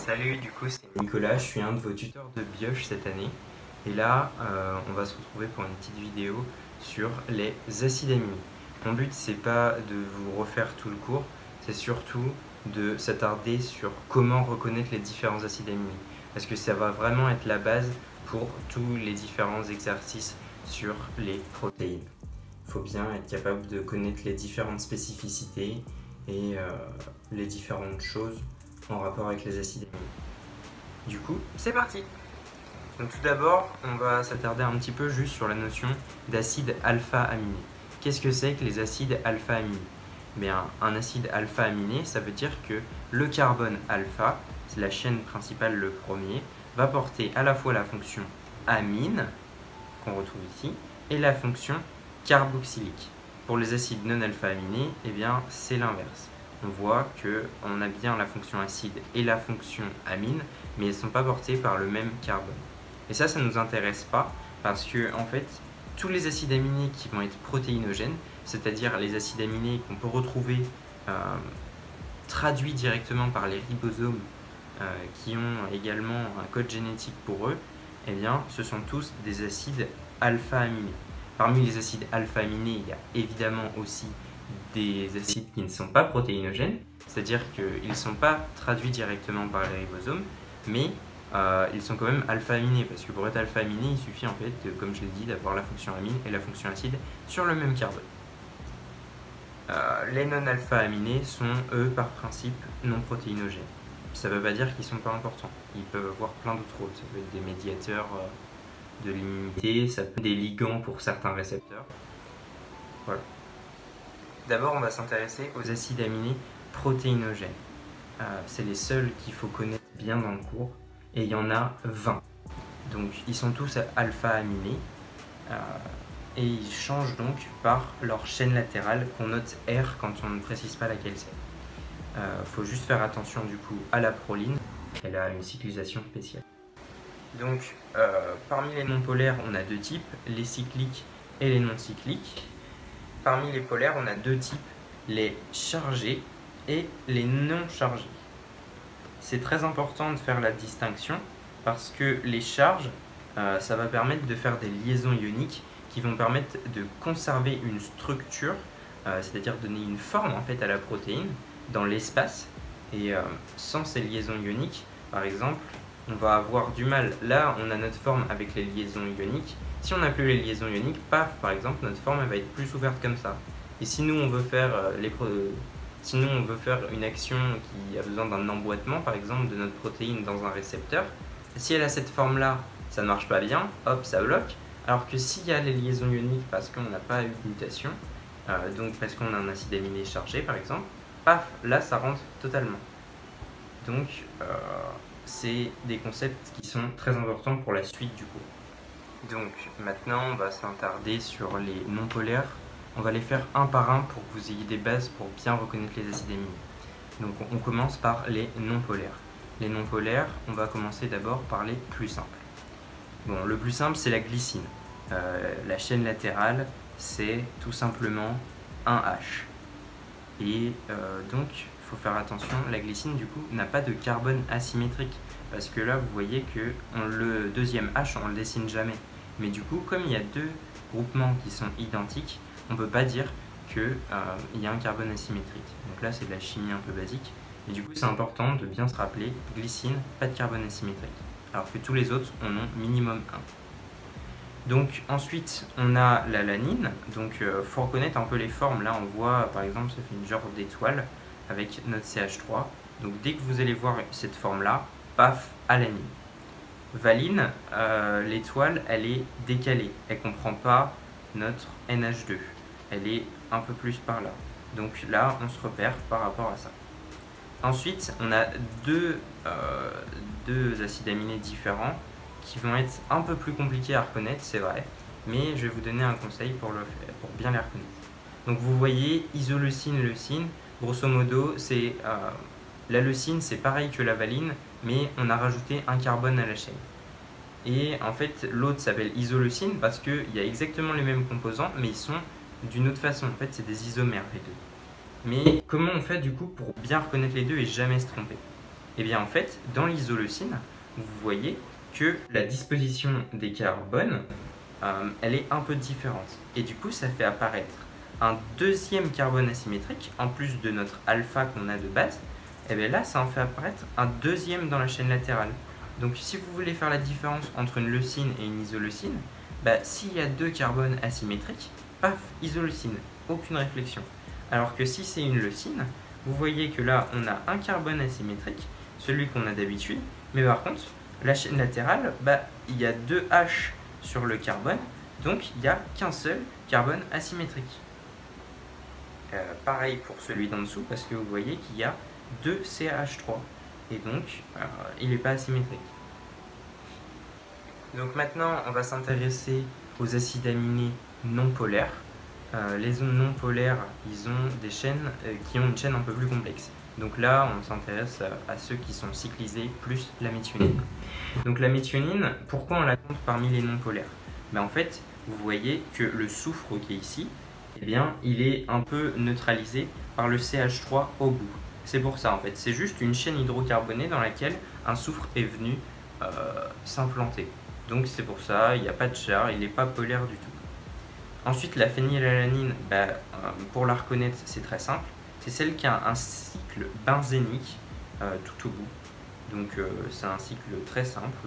Salut, du coup c'est Nicolas, je suis un de vos tuteurs de Bioche cette année. Et là, on va se retrouver pour une petite vidéo sur les acides aminés. Mon but c'est pas de vous refaire tout le cours, c'est surtout de s'attarder sur comment reconnaître les différents acides aminés. Parce que ça va vraiment être la base pour tous les différents exercices sur les protéines. Il faut bien être capable de connaître les différentes spécificités et les différentes choses en rapport avec les acides aminés. Du coup, c'est parti! Donc tout d'abord, on va s'attarder un petit peu juste sur la notion d'acide alpha-aminé. Qu'est-ce que c'est que les acides alpha-aminés? Bien, un acide alpha-aminé, ça veut dire que le carbone alpha, c'est la chaîne principale, le premier, va porter à la fois la fonction amine, qu'on retrouve ici, et la fonction carboxylique. Pour les acides non alpha-aminés, eh bien, c'est l'inverse. On voit qu'on a bien la fonction acide et la fonction amine, mais elles ne sont pas portées par le même carbone. Et ça ne nous intéresse pas parce que, en fait, tous les acides aminés qui vont être protéinogènes, c'est-à-dire les acides aminés qu'on peut retrouver traduits directement par les ribosomes qui ont également un code génétique pour eux, eh bien, ce sont tous des acides alpha-aminés. Parmi les acides alpha-aminés, il y a évidemment aussi des acides qui ne sont pas protéinogènes, c'est-à-dire qu'ils ne sont pas traduits directement par les ribosomes, mais ils sont quand même alpha-aminés, parce que pour être alpha-aminé, il suffit en fait, comme je l'ai dit, d'avoir la fonction amine et la fonction acide sur le même carbone. Les non-alpha-aminés sont, eux, par principe, non protéinogènes. Ça ne veut pas dire qu'ils ne sont pas importants. Ils peuvent avoir plein d'autres rôles. Ça peut être des médiateurs de l'immunité, ça peut être des ligands pour certains récepteurs. Voilà. D'abord, on va s'intéresser aux acides aminés protéinogènes. C'est les seuls qu'il faut connaître bien dans le cours, et il y en a 20. Donc, ils sont tous alpha-aminés, et ils changent donc par leur chaîne latérale qu'on note R quand on ne précise pas laquelle c'est. Faut juste faire attention du coup à la proline, elle a une cyclisation spéciale. Donc, parmi les non-polaires, on a deux types, les cycliques et les non-cycliques. Parmi les polaires, on a deux types, les chargés et les non chargés. C'est très important de faire la distinction parce que les charges, ça va permettre de faire des liaisons ioniques qui vont permettre de conserver une structure, c'est-à-dire donner une forme en fait à la protéine dans l'espace. Et sans ces liaisons ioniques, par exemple, on va avoir du mal. Là, on a notre forme avec les liaisons ioniques. Si on n'a plus les liaisons ioniques, paf, par exemple, notre forme elle va être plus ouverte comme ça. Et si nous, on veut faire une action qui a besoin d'un emboîtement, par exemple, de notre protéine dans un récepteur, si elle a cette forme-là, ça ne marche pas bien, hop, ça bloque. Alors que s'il y a les liaisons ioniques parce qu'on n'a pas eu de mutation, donc parce qu'on a un acide aminé chargé, par exemple, paf, là, ça rentre totalement. Donc, c'est des concepts qui sont très importants pour la suite du cours. Donc maintenant, on va s'attarder sur les non-polaires. On va les faire un par un pour que vous ayez des bases pour bien reconnaître les acides aminés. Donc on commence par les non-polaires. Les non-polaires, on va commencer d'abord par les plus simples. Bon, le plus simple, c'est la glycine. La chaîne latérale, c'est tout simplement un H. Et donc, il faut faire attention, la glycine, du coup, n'a pas de carbone asymétrique. Parce que là, vous voyez que le deuxième H, on ne le dessine jamais. Mais du coup, comme il y a deux groupements qui sont identiques, on ne peut pas dire qu'il y a un carbone asymétrique. Donc là, c'est de la chimie un peu basique. Et du coup, c'est important de bien se rappeler, glycine, pas de carbone asymétrique. Alors que tous les autres en ont minimum 1. Donc ensuite, on a l'alanine. Donc faut reconnaître un peu les formes. Là, on voit, par exemple, ça fait une genre d'étoile avec notre CH3. Donc dès que vous allez voir cette forme-là, paf, alanine. Valine, l'étoile, elle est décalée. Elle ne comprend pas notre NH2. Elle est un peu plus par là. Donc là, on se repère par rapport à ça. Ensuite, on a deux acides aminés différents qui vont être un peu plus compliqués à reconnaître, c'est vrai. Mais je vais vous donner un conseil pour bien les reconnaître. Donc vous voyez, isoleucine, leucine, grosso modo, c'est... la leucine, c'est pareil que la valine, mais on a rajouté un carbone à la chaîne. Et en fait, l'autre s'appelle isoleucine parce qu'il y a exactement les mêmes composants, mais ils sont d'une autre façon. En fait, c'est des isomères, les deux. Mais comment on fait du coup pour bien reconnaître les deux et jamais se tromper? Et bien en fait, dans l'isoleucine, vous voyez que la disposition des carbones, elle est un peu différente. Et du coup, ça fait apparaître un deuxième carbone asymétrique, en plus de notre alpha qu'on a de base. Et bien là, ça en fait apparaître un deuxième dans la chaîne latérale. Donc si vous voulez faire la différence entre une leucine et une isoleucine, s'il y a deux carbones asymétriques, paf, isoleucine, aucune réflexion. Alors que si c'est une leucine, vous voyez que là, on a un carbone asymétrique, celui qu'on a d'habitude, mais par contre, la chaîne latérale, il y a deux H sur le carbone, donc il n'y a qu'un seul carbone asymétrique. Pareil pour celui d'en dessous, parce que vous voyez qu'il y a deux CH3, et donc il n'est pas asymétrique. Donc maintenant, on va s'intéresser aux acides aminés non polaires. Les zones non polaires, ils ont des chaînes qui ont une chaîne un peu plus complexe. Donc là, on s'intéresse à ceux qui sont cyclisés plus la méthionine. Donc la méthionine, pourquoi on la compte parmi les non polaires? En fait, vous voyez que le soufre qui est ici, il est un peu neutralisé par le CH3 au bout. C'est pour ça en fait, c'est juste une chaîne hydrocarbonée dans laquelle un soufre est venu s'implanter. Donc c'est pour ça, il n'y a pas de char, il n'est pas polaire du tout. Ensuite, la phénylalanine, pour la reconnaître, c'est très simple. C'est celle qui a un cycle benzénique tout au bout. Donc c'est un cycle très simple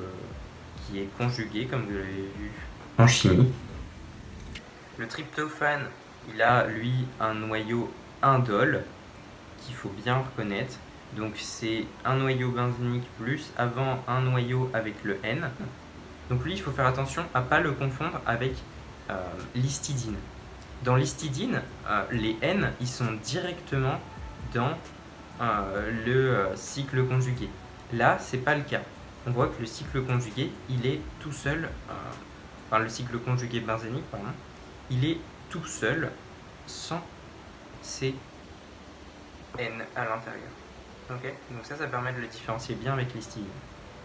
qui est conjugué, comme vous l'avez vu en chimie. Le tryptophane, il a lui un noyau indole qu'il faut bien reconnaître. Donc c'est un noyau benzénique plus avant un noyau avec le N. Donc lui, il faut faire attention à ne pas le confondre avec l'histidine. Dans l'histidine, les N, ils sont directement dans le cycle conjugué. Là, c'est pas le cas. On voit que le cycle conjugué, il est tout seul, le cycle conjugué benzénique, pardon, il est tout seul sans ces N à l'intérieur. Okay, donc ça permet de le différencier bien avec l'histidine.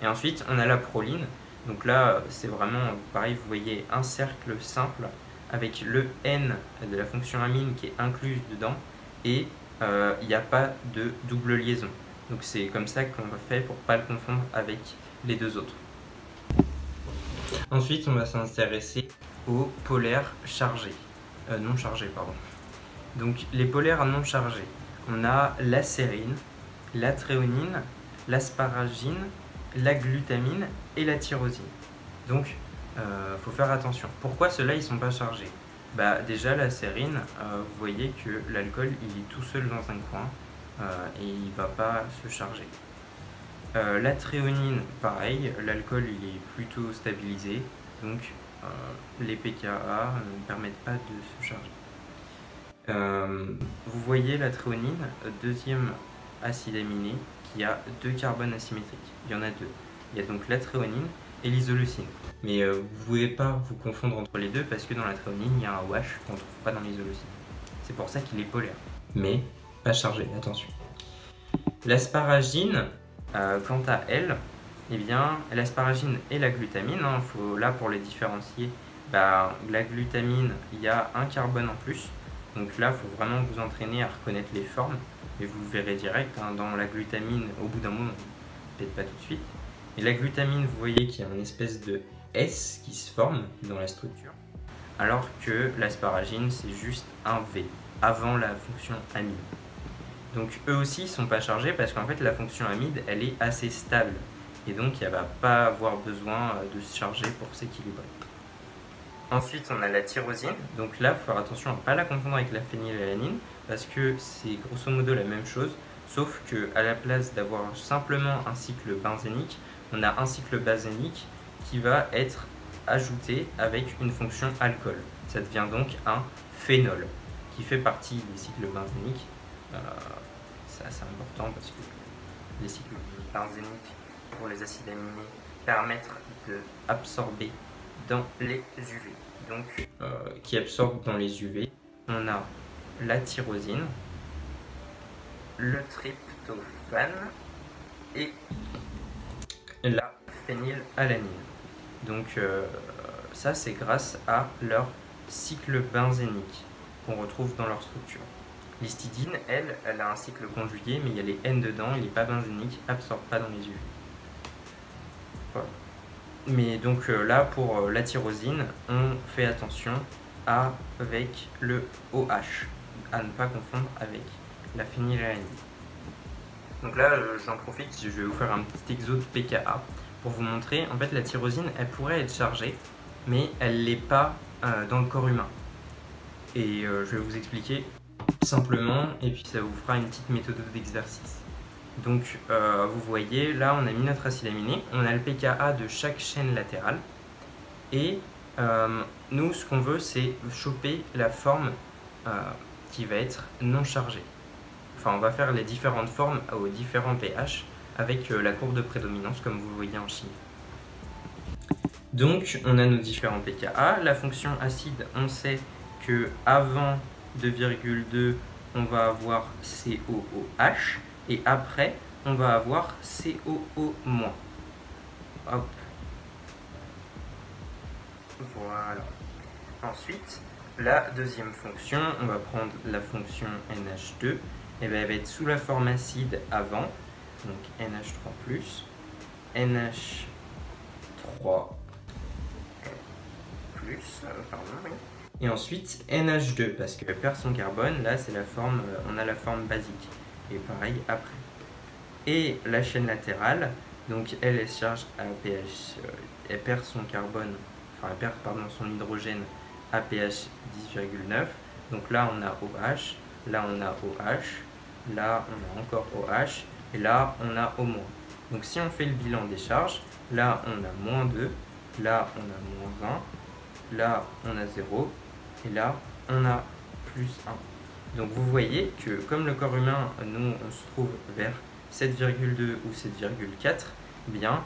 Et ensuite, on a la proline. Donc là, c'est vraiment pareil, vous voyez un cercle simple avec le N de la fonction amine qui est incluse dedans et il n'y a pas de double liaison. Donc c'est comme ça qu'on fait pour ne pas le confondre avec les deux autres. Ensuite, on va s'intéresser aux polaires chargés. Non chargés, pardon. Donc les polaires non chargés, on a la sérine, la tréonine, l'asparagine, la glutamine et la tyrosine. Donc, faut faire attention. Pourquoi ceux-là, ils sont pas chargés? Déjà, la sérine, vous voyez que l'alcool, il est tout seul dans un coin et il va pas se charger. La tréonine, pareil, l'alcool, il est plutôt stabilisé, donc les pKa ne permettent pas de se charger. Vous voyez la tréonine, deuxième acide aminé, qui a deux carbones asymétriques. Il y en a deux. Il y a donc la tréonine et l'isoleucine. Mais vous ne pouvez pas vous confondre entre les deux parce que dans la tréonine, il y a un OH qu'on ne trouve pas dans l'isoleucine. C'est pour ça qu'il est polaire. Mais pas chargé, attention. L'asparagine, quant à elle, l'asparagine et la glutamine, là pour les différencier, la glutamine, il y a un carbone en plus. Donc là, il faut vraiment vous entraîner à reconnaître les formes. Et vous le verrez direct, dans la glutamine, au bout d'un moment, peut-être pas tout de suite. Et la glutamine, vous voyez qu'il y a une espèce de S qui se forme dans la structure. Alors que l'asparagine, c'est juste un V, avant la fonction amide. Donc eux aussi, ils ne sont pas chargés parce qu'en fait, la fonction amide, elle est assez stable. Et donc, elle ne va pas avoir besoin de se charger pour s'équilibrer. Ensuite, on a la tyrosine. Donc là, il faut faire attention à ne pas la confondre avec la phénylalanine parce que c'est grosso modo la même chose, sauf qu'à la place d'avoir simplement un cycle benzénique, on a un cycle benzénique qui va être ajouté avec une fonction alcool. Ça devient donc un phénol qui fait partie des cycles benzéniques. C'est assez important parce que les cycles benzéniques pour les acides aminés permettent d'absorber dans les UV. Donc, qui absorbe dans les UV, on a la tyrosine, le tryptophane et la phénylalanine. Donc, ça, c'est grâce à leur cycle benzénique qu'on retrouve dans leur structure. L'histidine, elle a un cycle conjugué, mais il y a les N dedans, il n'est pas benzénique, absorbe pas dans les UV. Voilà. Mais donc là, pour la tyrosine, on fait attention avec le OH, à ne pas confondre avec la phénylalanine. Donc là, j'en profite, je vais vous faire un petit exo de pKa pour vous montrer. En fait, la tyrosine, elle pourrait être chargée, mais elle ne l'est pas dans le corps humain. Et je vais vous expliquer simplement, et puis ça vous fera une petite méthode d'exercice. Donc vous voyez, là on a mis notre acide aminé, on a le pKa de chaque chaîne latérale, et nous ce qu'on veut c'est choper la forme qui va être non chargée. Enfin on va faire les différentes formes aux différents pH avec la courbe de prédominance comme vous le voyez en chimie. Donc on a nos différents pKa, la fonction acide on sait que avant 2,2 on va avoir COOH et après on va avoir COO-. Hop. Voilà. Ensuite, la deuxième fonction, on va prendre la fonction NH2, et bien elle va être sous la forme acide avant, donc NH3+, NH3+, pardon, oui. Et ensuite NH2 parce qu'elle perd son carbone, là c'est la forme, on a la forme basique. Et pareil après. Et la chaîne latérale, donc elle se charge à pH, elle perd son carbone, enfin elle perd pardon, son hydrogène à pH 10,9. Donc là on a OH, là on a OH, là on a encore OH, et là on a O-. Donc si on fait le bilan des charges, là on a -2, là on a -1, là on a 0, et là on a +1. Donc vous voyez que comme le corps humain, nous on se trouve vers 7,2 ou 7,4, bien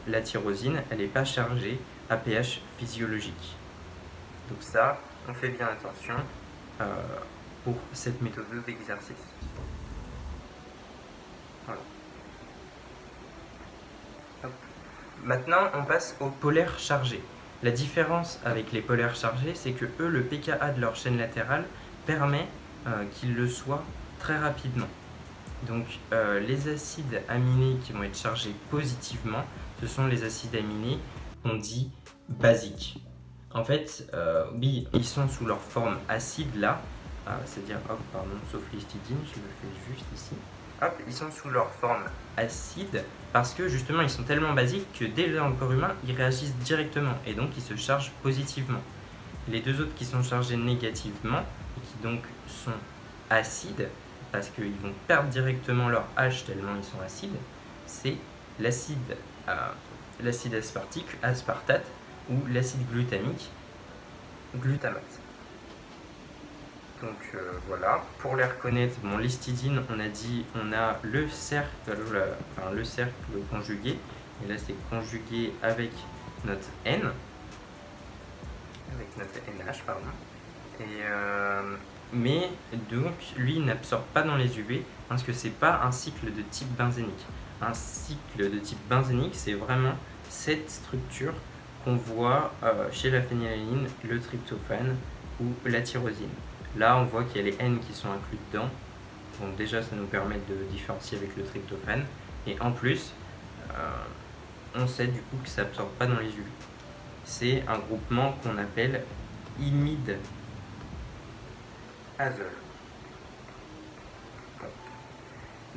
la tyrosine elle n'est pas chargée à pH physiologique. Donc ça, on fait bien attention pour cette méthode d'exercice. Voilà. Maintenant, on passe aux polaires chargés. La différence avec les polaires chargés, c'est que eux, le pKa de leur chaîne latérale permet qu'ils le soient très rapidement. Donc les acides aminés qui vont être chargés positivement, ce sont les acides aminés qu'on dit basiques. En fait, oui, ils sont sous leur forme acide là, c'est-à-dire, hop, pardon, sauf l'histidine, je le fais juste ici. Hop, ils sont sous leur forme acide parce que justement ils sont tellement basiques que dès dans le corps humain ils réagissent directement et donc ils se chargent positivement. Les deux autres qui sont chargés négativement et qui donc sont acides parce qu'ils vont perdre directement leur H tellement ils sont acides, c'est l'acide aspartate ou l'acide glutamique, glutamate. Donc voilà, pour les reconnaître, bon, l'histidine, on a dit, on a le cercle conjugué, et là c'est conjugué avec notre N, avec notre NH, pardon. Et, mais donc, lui n'absorbe pas dans les UV parce que c'est pas un cycle de type benzénique. Un cycle de type benzénique, c'est vraiment cette structure qu'on voit chez la phénylalanine, le tryptophane ou la tyrosine. Là, on voit qu'il y a les N qui sont inclus dedans. Donc déjà, ça nous permet de différencier avec le tryptophane. Et en plus, on sait du coup que ça n'absorbe pas dans les UV. C'est un groupement qu'on appelle imide azole.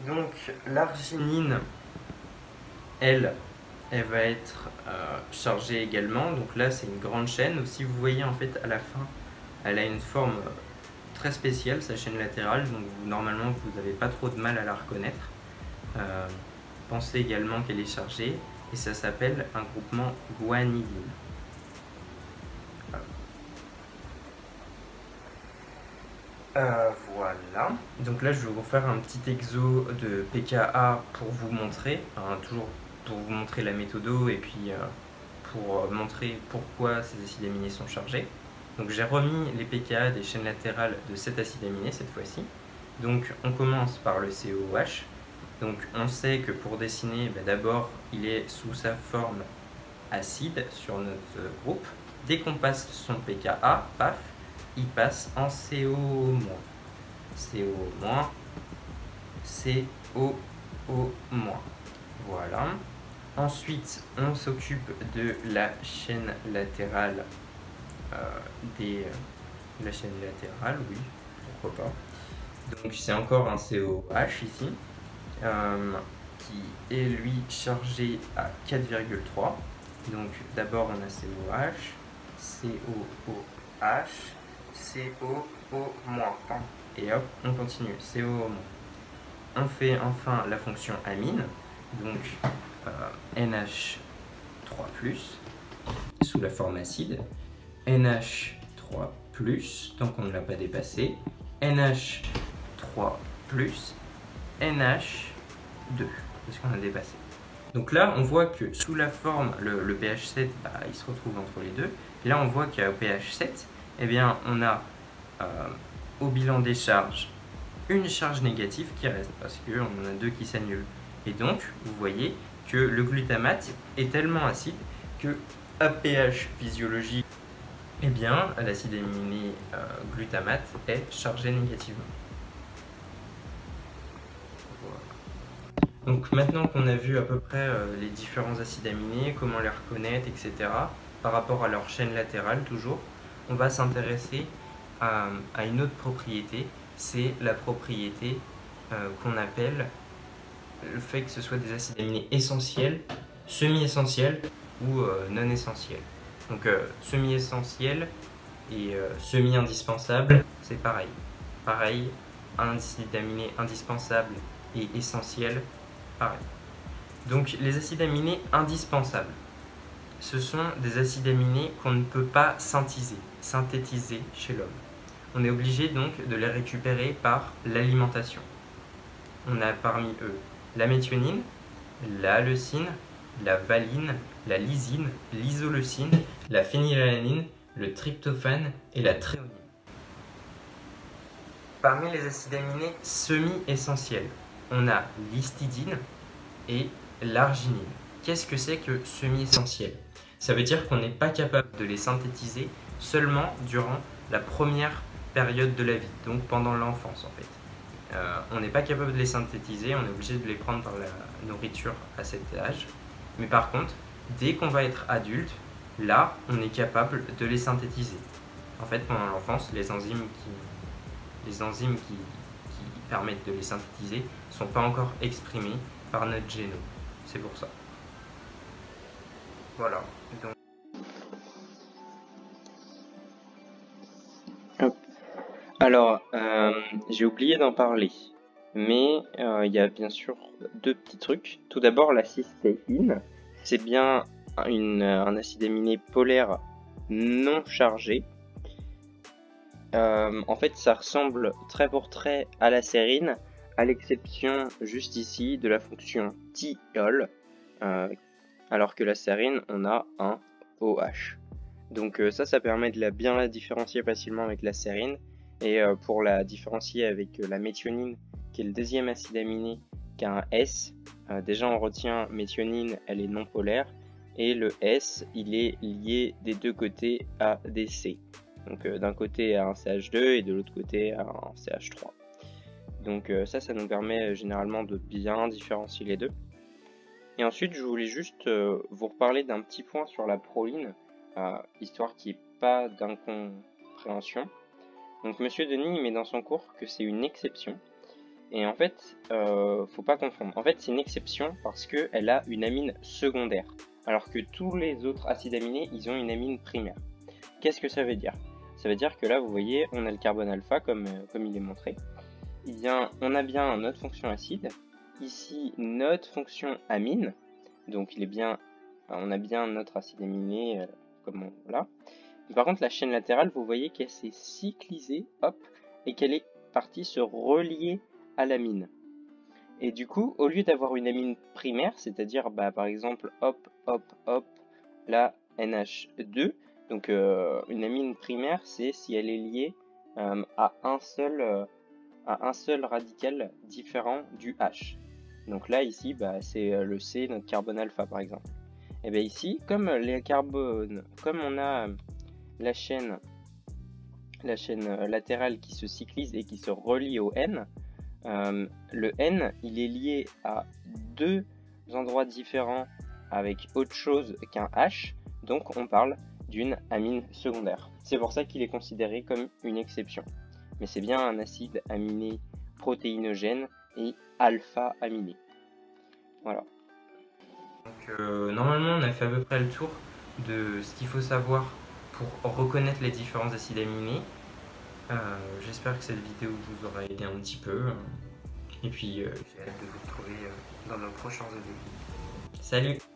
Donc l'arginine, elle va être chargée également. Donc là, c'est une grande chaîne. Donc, si vous voyez, en fait, à la fin, elle a une forme très spéciale, sa chaîne latérale, donc normalement vous n'avez pas trop de mal à la reconnaître. Pensez également qu'elle est chargée et ça s'appelle un groupement guanidine. Voilà, donc là je vais vous faire un petit exo de pKa pour vous montrer, toujours pour vous montrer la méthode et puis pour montrer pourquoi ces acides aminés sont chargés. Donc j'ai remis les pKa des chaînes latérales de cet acide aminé cette fois-ci. Donc on commence par le COOH. Donc on sait que pour dessiner, d'abord il est sous sa forme acide sur notre groupe. Dès qu'on passe son pKa, paf, il passe en CO-. CO-, CO-. Voilà. Ensuite, on s'occupe de la chaîne latérale la chaîne latérale, oui, pourquoi pas. Donc c'est encore un COH ici, qui est lui chargé à 4,3. Donc d'abord on a COH, COOH, COO-, et hop, on continue, COO-. On fait enfin la fonction amine, donc NH3+, sous la forme acide, NH3+, tant qu'on ne l'a pas dépassé, NH3+, NH2, parce qu'on a dépassé. Donc là, on voit que sous la forme, le pH 7, il se retrouve entre les deux. Et là, on voit qu'au pH 7, eh bien, on a au bilan des charges une charge négative qui reste, parce qu'on en a deux qui s'annulent. Et donc, vous voyez que le glutamate est tellement acide que à pH physiologique, eh bien, l'acide aminé glutamate est chargé négativement. Donc maintenant qu'on a vu à peu près les différents acides aminés, comment les reconnaître, etc., par rapport à leur chaîne latérale toujours, on va s'intéresser à une autre propriété, c'est la propriété qu'on appelle le fait que ce soit des acides aminés essentiels, semi-essentiels ou non essentiels. Donc semi-essentiel et semi-indispensable, c'est pareil. Pareil, un acide aminé indispensable et essentiel, pareil. Donc les acides aminés indispensables, ce sont des acides aminés qu'on ne peut pas synthétiser chez l'homme. On est obligé donc de les récupérer par l'alimentation. On a parmi eux la méthionine, la leucine, la valine, la lysine, l'isoleucine, la phénylalanine, le tryptophane et la thréonine. Parmi les acides aminés semi-essentiels, on a l'histidine et l'arginine. Qu'est-ce que c'est que semi-essentiel? Ça veut dire qu'on n'est pas capable de les synthétiser seulement durant la première période de la vie, donc pendant l'enfance en fait. On n'est pas capable de les synthétiser, on est obligé de les prendre par la nourriture à cet âge. Mais par contre, dès qu'on va être adulte, là, on est capable de les synthétiser. En fait, pendant l'enfance, les enzymes qui permettent de les synthétiser ne sont pas encore exprimées par notre génome. C'est pour ça. Voilà. Donc... Alors, j'ai oublié d'en parler, mais il y a bien sûr deux petits trucs. Tout d'abord, la cystéine, c'est bien un acide aminé polaire non chargé. En fait, ça ressemble trait pour trait à la sérine, à l'exception juste ici de la fonction thiol, alors que la sérine, on a un OH. Donc ça permet de bien la différencier facilement avec la sérine. Et pour la différencier avec la méthionine, qui est le deuxième acide aminé, qui a un S, déjà on retient méthionine, elle est non polaire, et le S, il est lié des deux côtés à des C. Donc d'un côté à un CH2 et de l'autre côté à un CH3. Donc ça nous permet généralement de bien différencier les deux. Et ensuite, je voulais juste vous reparler d'un petit point sur la proline, histoire qu'il n'y ait pas d'incompréhension. Donc Monsieur Denis met dans son cours que c'est une exception. Et en fait, faut pas confondre. En fait, c'est une exception parce qu'elle a une amine secondaire. Alors que tous les autres acides aminés, ils ont une amine primaire. Qu'est-ce que ça veut dire? Ça veut dire que là, vous voyez, on a le carbone alpha comme il est montré. Eh bien, on a bien notre fonction acide. Ici, notre fonction amine. Donc, on a bien notre acide aminé comme voilà. Par contre, la chaîne latérale, vous voyez qu'elle s'est cyclisée, hop, et qu'elle est partie se relier à l'amine. Et du coup, au lieu d'avoir une amine primaire, c'est-à-dire, par exemple, hop, hop, hop, la NH2, donc une amine primaire, c'est si elle est liée à un seul radical différent du H. Donc là, ici, c'est le C, notre carbone alpha, par exemple. Et bien ici, comme on a la chaîne la chaîne latérale qui se cyclise et qui se relie au N. Le N, il est lié à deux endroits différents avec autre chose qu'un H, donc on parle d'une amine secondaire. C'est pour ça qu'il est considéré comme une exception. Mais c'est bien un acide aminé protéinogène et alpha-aminé. Voilà. Donc normalement on a fait à peu près le tour de ce qu'il faut savoir pour reconnaître les différents acides aminés. J'espère que cette vidéo vous aura aidé un petit peu. Et puis j'ai hâte de vous retrouver dans nos prochains vidéos. Salut!